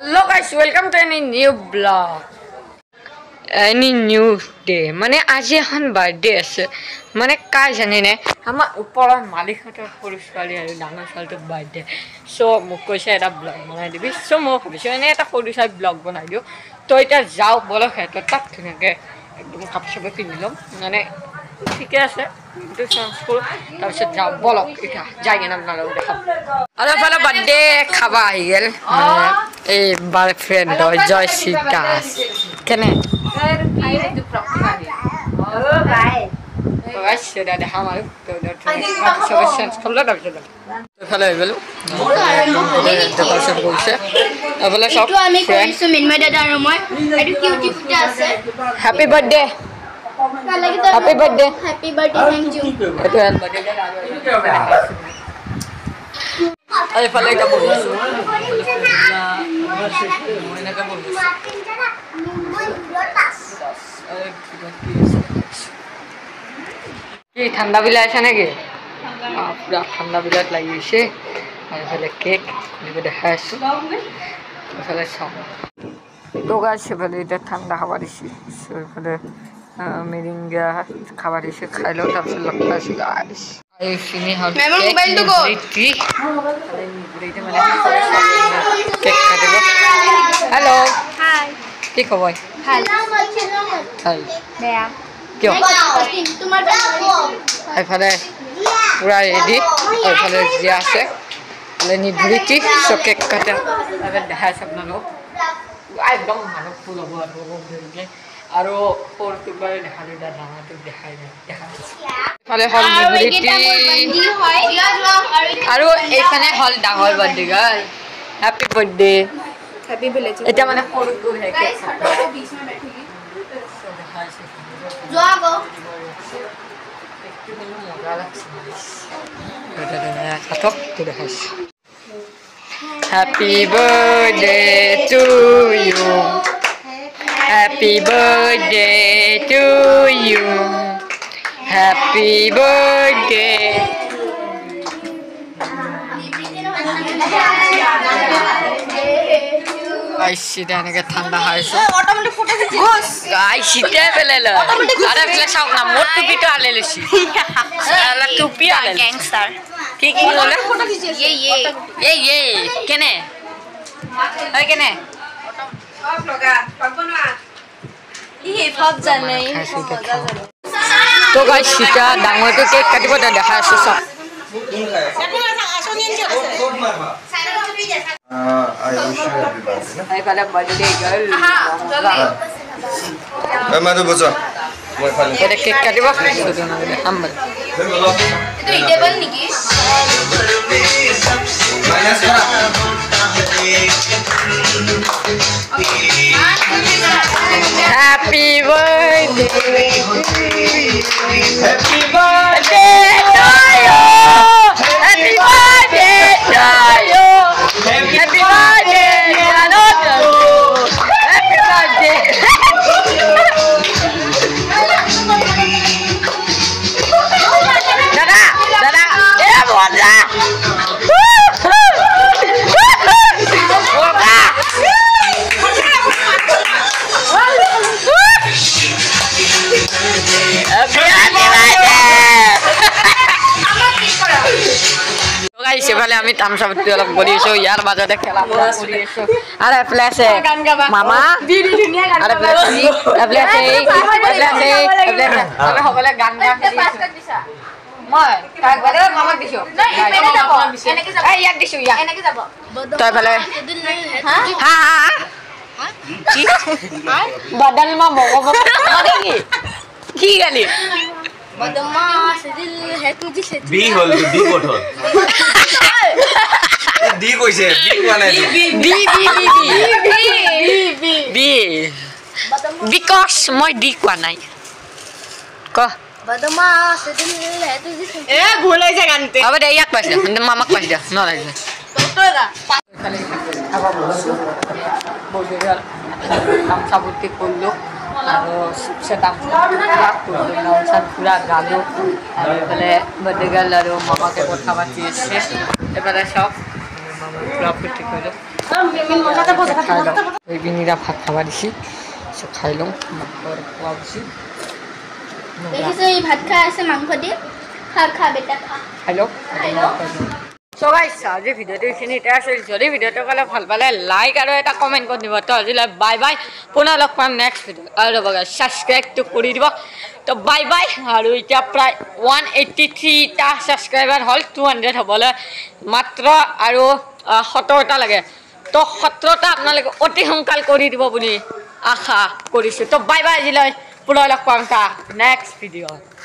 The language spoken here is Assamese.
Hello guys, welcome to any new vlog. Any new day. মানে আজি এখন বাৰ্থডে আছে মানে কাই জানে নে আমাৰ ওপৰৰ মালিকহঁতৰ সৰু ছোৱালী আৰু ডাঙৰ ছোৱালীটোৰ বাৰ্থডে চ' মোক কৈছে এটা ব্লগ বনাই দিবি চ' মই ভাবিছোঁ এনে এটা সৰু চাই ব্লগ বনাই দিওঁ তো এতিয়া যাওঁ বলক সিহঁতৰ তাত ধুনীয়াকৈ একদম কাপোৰ চাপোৰ পিন্ধি ল'ম মানে ঠিকে আছে কিন্তু চেঞ্জ কৰোঁ তাৰপিছত যাওঁ বলক এতিয়া যাই কিনে আপোনালোকক দেখাম আৰু এফালে বাৰ্থডে খাব আহি গ'ল এই বাৰ ফ্ৰেণ্ড হয় জয়শ্ৰীতা কেনে sudah ada hal happy birthday happy birthday happy birthday thank you ay pala ka po কি ঠান্ডা বিলাই আছে নাকি পুরা ঠান্ডা বিলাত লাগি গেছে আর এখানে কেক দেখা আছে এখানে সব দোকান সেখানে এটা ঠান্ডা খাবার দিছি সেখানে মেরিঙ্গা খাবার দিছে খাইলো তারপর লঙ্কা আছে গাইস এই সিনি হাউ মোবাইল তো গো কেক কাটিব হ্যালো হাই কি খবর হাই হাই বেয়া কিয় এইফালে পুৰা ৰেডি এইফালে জিয়া আছে নিভৃতি চ' কেক কাটে দেখাই আছে আপোনালোক একদম মানুহ ফুল হ'ব আৰু সৰুটো বাৰু দেখালো ডাঙৰটোক দেখাই এইফালে হ'ল নিভৃতি আৰু এইফালে হ'ল ডাঙৰ বাৰ্থডে গাই হেপী বাৰ্থডে এতিয়া মানে সৰুটো Happy birthday to you. Happy birthday to you. Happy birthday. Guys, sudah nih ঠান্ডা হয়েছে guys এটা বেলেল আরে ফ্লেক্স আউট না মোট টুপি তো আলে লছি আলা টুপি আলে গ্যাংস্টার কি কি বলে ये কেনে ওই কেনে সব লগা পাবো না ই সব জানে তো গাইস এটা ডাঙৰটো কেক কাটিব দেখা আছে সব I wish you happy birthday. I got a birthday girl. Madu bocha. Moi phale. Eta cake katiba so na humble. Itu eatable niki? Minus kara. Happy birthday. Happy birthday to you. Happy birthday to you. Happy birthday, Janota. Happy birthday. Dada, dada, eh bola. আমি তামসাপতি অলপ কৰি আছো ইয়াৰ মাজতে খেলা কৰি আছো আৰে প্লেছ মামা আৰে প্লেছ আমি সকলে গান গাই মই কাক বলে মামাক দিছো এই ইয়াক দিছো ইয়াক এনেকে যাব তই বলে হা হা কি বদল মা মগব কি কি গালি बदमाश दिल है तुझसे बी होल डी कोट होल डी কইছে বি কোৱা নাই বি বিকজ মই ডি কোৱা নাই ক বদমাশ দিল है तुझसे এ ভুলাই যায় গানতে আবে দে ইয়াক পাইছে মামাক পাইছে দে ন লাগে তোরা খালি খাবা বলছো বলতে গেল কাম সাবুতি করলো আৰু সেটা পুৰা গালো আৰু এফালে বডি গাল আৰু মামাকে কথা পাতি আছে এবাৰে সব ব্লগটো ঠিক কৰিলোঁ এইপিনিটা ভাত খাব দিছি চব খাই লওঁ খোৱা দিছি দেখিছো এই ভাত খাই আছে মাংস দি খা বেটা খা খাই লওঁ So guys, আজি ভিডিওটো এইখিনিতে আছিল যদি ভিডিওটো ক'লে ভাল পালে লাইক আৰু এটা কমেণ্ট কৰি দিব তো আজিলৈ বাই বাই পুনৰ লগ পাম নেক্সট ভিডিঅ' আৰু ৰ'ব গাইছ ছাবস্ক্ৰাইবটো কৰি দিব তো বাই বাই আৰু এতিয়া প্ৰায় 183টা ছাবস্ক্ৰাইবাৰ হ'ল 200 হ'বলৈ মাত্ৰ আৰু 17টা লাগে তো 17টা আপোনালোকে অতি সোনকাল কৰি দিব বুলি আশা কৰিছোঁ তো বাই বাই আজিলৈ পুনৰ লগ পাম তা নেক্সট ভিডিঅ'